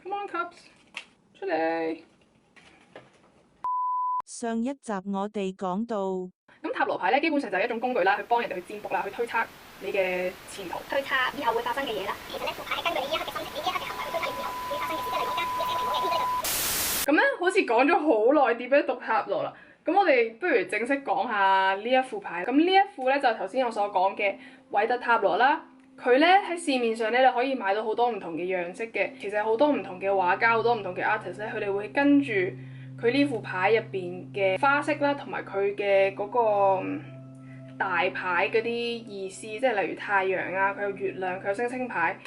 Come on cups，出嚟。上一集我哋講到，咁塔羅牌咧，基本上就係一種工具啦，去幫人哋去占卜啦，去推測你嘅前途，推測以後會發生嘅嘢啦。其實咧，副牌係根據你呢一刻嘅心情、你呢一刻嘅行為去推測你以後會發生嘅事，即係例如而家一聲停冇嘢編咁咧好似講咗好耐點樣讀塔羅啦。咁我哋不如正式講下呢一副牌。咁呢一副咧就係頭先我所講嘅韋特塔羅啦。佢咧喺市面上咧，你可以買到好多唔同嘅樣式嘅。其實好多唔同嘅畫家，好多唔同嘅 artist 咧，佢哋會跟住佢呢副牌入邊嘅花式啦，同埋佢嘅嗰個大牌嗰啲意思，即係例如太陽啊，佢有月亮，佢有星星牌，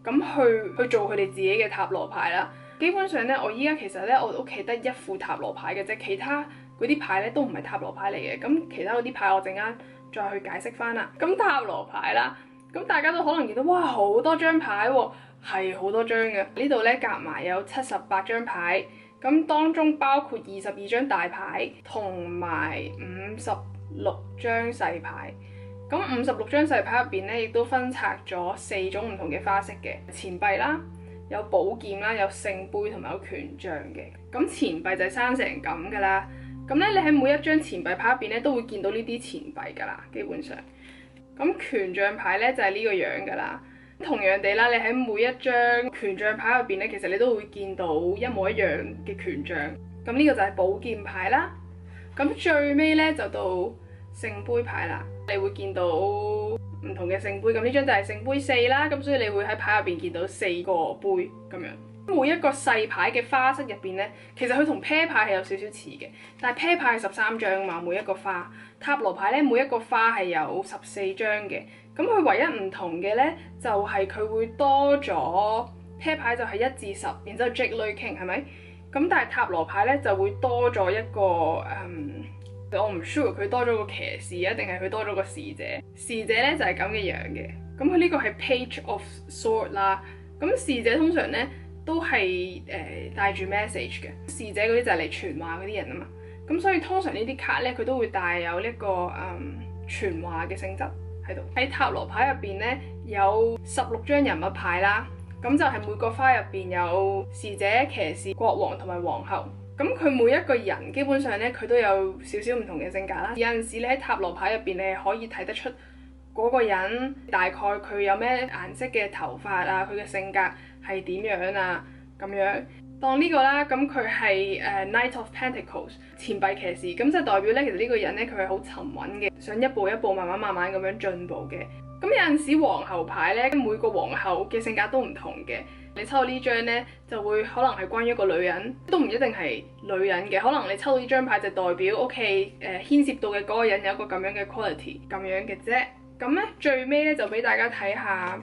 咁去做佢哋自己嘅塔羅牌啦。基本上咧，我依家其實咧，我屋企得一副塔羅牌嘅啫，其他嗰啲牌咧都唔係塔羅牌嚟嘅。咁其他嗰啲牌我陣間再去解釋翻啦。咁塔羅牌啦，咁大家都可能見到哇好多張牌喎，係好多張嘅。呢度咧夾埋有78張牌，咁當中包括22張大牌同埋56張細牌。咁56張細牌入邊咧，亦都分拆咗4種唔同嘅花式嘅錢幣啦。有寶劍啦，有聖杯同埋有權杖嘅。咁錢幣就係生成咁噶啦。咁咧，你喺每一張錢幣牌入邊咧，都會見到呢啲錢幣噶啦，基本上。咁權杖牌咧就係呢個樣噶啦。同樣地啦，你喺每一張權杖牌入邊咧，其實你都會見到一模一樣嘅權杖。咁呢個就係寶劍牌啦。咁最尾咧就到聖杯牌啦，你會見到唔同嘅聖杯，咁呢張就係聖杯4啦，咁所以你會喺牌入邊見到4個杯咁樣。每一個細牌嘅花式入邊咧，其實佢同啤牌係有少少似嘅，但係啤牌係13張嘛，每一個花。塔羅牌咧，每一個花係有14張嘅，咁佢唯一唔同嘅咧，就係佢會多咗啤牌就係1至10，然之後 Jack 女 King 係咪？咁但係塔羅牌咧就會多咗一個我唔 sure 佢多咗個騎士啊，定係佢多咗個侍者。侍者咧就係咁嘅樣嘅，咁佢呢個係 Page of Sword 啦。咁侍者通常咧都係帶住 message 嘅，侍者嗰啲就係嚟傳話嗰啲人啊嘛。咁所以通常呢啲卡咧佢都會帶有呢個傳話嘅性質喺度。喺塔羅牌入邊咧有16張人物牌啦，咁就係每個花入邊有侍者、騎士、國王同埋皇后。咁佢每一個人基本上咧，佢都有少少唔同嘅性格啦。有陣時你喺塔羅牌入邊，你係可以睇得出嗰個人大概佢有咩顏色嘅頭髮啊，佢嘅性格係點樣啊咁樣。當呢個啦，咁佢係Knight of Pentacles 錢幣騎士，咁即係代表咧，其實呢個人咧佢係好沉穩嘅，想一步一步慢慢咁樣進步嘅。咁有陣時皇后牌咧，每個皇后嘅性格都唔同嘅。你抽到呢張咧，就會可能係關於一個女人，都唔一定係女人嘅。可能你抽到呢張牌就代表 OK 牽涉到嘅嗰個人有一個咁樣嘅 quality 咁樣嘅啫。咁咧最尾咧就俾大家睇下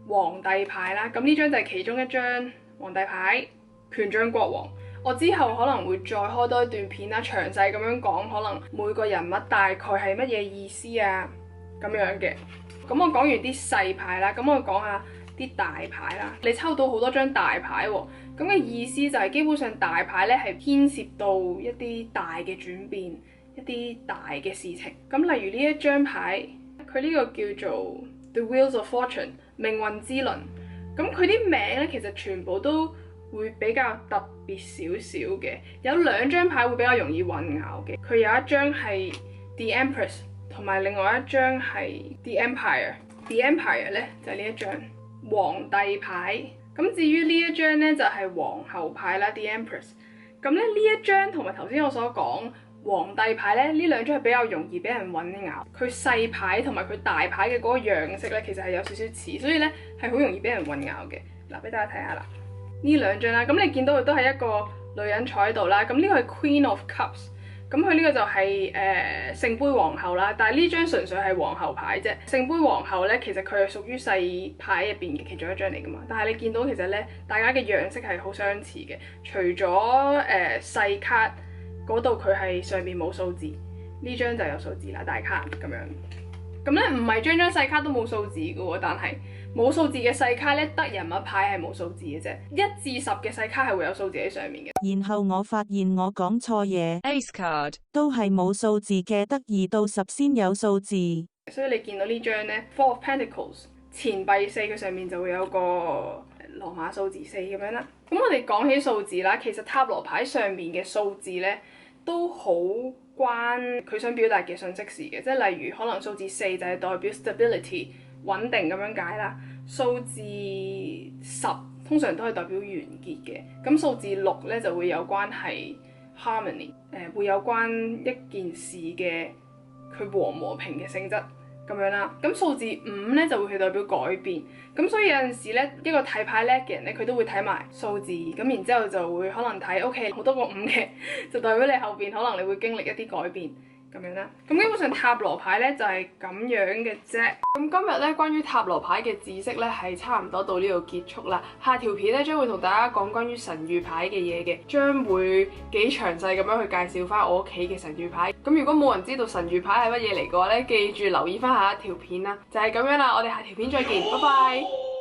皇帝牌啦。咁呢張就係其中一張皇帝牌，權杖國王。我之後可能會再開多一段片啦，詳細咁樣講可能每個人物大概係乜嘢意思啊咁樣嘅。咁我講完啲細牌啦，咁我講下啲大牌啦。你抽到好多張大牌喎，咁嘅意思就係基本上大牌咧係牽涉到一啲大嘅轉變，一啲大嘅事情。咁例如呢一張牌，佢呢個叫做 The Wheels of Fortune 命運之輪。咁佢啲名咧其實全部都會比較特別少少嘅，有2張牌會比較容易混淆嘅。佢有一張係 The Empress，同埋另外一張係 The Empire。The Empire 咧就係呢一張皇帝牌。咁至於呢一張咧就係皇后牌啦，The Empress。咁咧呢一張同埋頭先我所講皇帝牌咧，呢2張係比較容易俾人混淆。佢細牌同埋佢大牌嘅嗰個樣式咧，其實係有少少似，所以咧係好容易俾人混淆嘅。嗱，俾大家睇下啦，呢2張啦，咁你見到佢都係一個女人坐喺度啦。咁呢個係 Queen of Cups。咁佢呢個就係聖杯皇后啦，但係呢張純粹係皇后牌啫。聖杯皇后咧，其實佢係屬於細牌入邊嘅其中一張嚟噶嘛。但係你見到其實咧，大家嘅樣式係好相似嘅，除咗細卡嗰度佢係上面冇數字，呢張就有數字啦，大卡咁樣。咁咧唔係張細卡都冇數字嘅喎，但係冇數字嘅細卡咧，得人物牌係冇數字嘅啫。1至10嘅細卡係會有數字喺上面嘅。然後我發現我講錯嘢 Ace card 都係冇數字嘅，得2到10先有數字。所以你見到呢張咧 Four of Pentacles 錢幣4，佢上面就會有個羅馬數字4咁樣啦。咁我哋講起數字啦，其實塔羅牌上面嘅數字咧都好關佢想表達嘅信息事嘅，即係例如可能數字4就係代表 stability 穩定咁樣解啦，數字10通常都係代表完結嘅，咁數字6咧就會有關係 harmony， 會有關一件事嘅佢和平嘅性質咁樣啦。咁數字5咧就會去代表改變，咁所以有陣時咧一個睇牌叻嘅人咧，佢都會睇埋數字，咁然之後就會可能睇 OK 好多個5嘅，就代表你後邊可能你會經歷一啲改變咁樣啦。咁基本上塔羅牌咧就係咁樣嘅啫。咁今日咧關於塔羅牌嘅知識咧係差唔多到呢度結束啦。下條片咧將會同大家講關於神諭牌嘅嘢嘅，將會幾詳細咁樣去介紹翻我屋企嘅神諭牌。咁如果冇人知道神諭牌係乜嘢嚟嘅話咧，記住留意翻下一條片啦。就係咁樣啦，我哋下條片再見，拜拜。